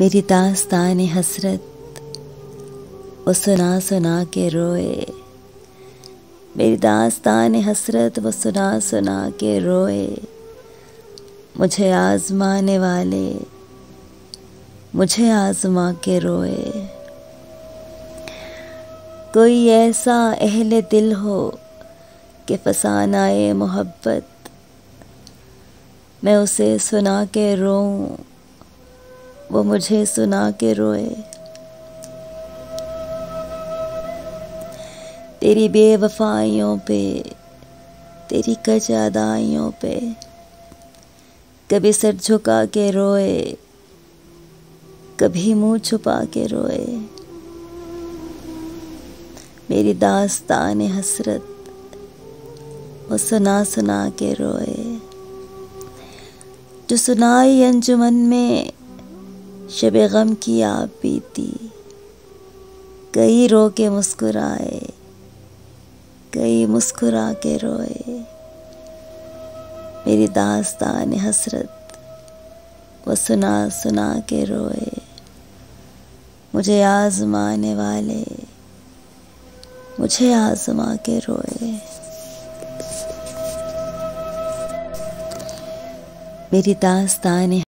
मेरी दास्तान हसरत वो सुना सुना के रोए। मेरी दास्तान हसरत वो सुना सुना के रोए। मुझे आजमाने वाले मुझे आजमा के रोए। कोई ऐसा अहले दिल हो कि फसानाए मोहब्बत, मैं उसे सुना के रोऊं वो मुझे सुना के रोए। तेरी बेवफाइयों पे, तेरी कजादाइयों पे कभी सर झुका के रोए, कभी मुंह छुपा के रोए। मेरी दास्तान हसरत वो सुना सुना के रोए। जो सुनाई अंजुमन में शबे गम की आप बीती, कई रो के मुस्कुराए, कई मुस्कुरा के रोए। मेरी दास्तान हसरत वो सुना सुना के रोए। मुझे आजमाने वाले मुझे आजमा के रोए। मेरी दास्तान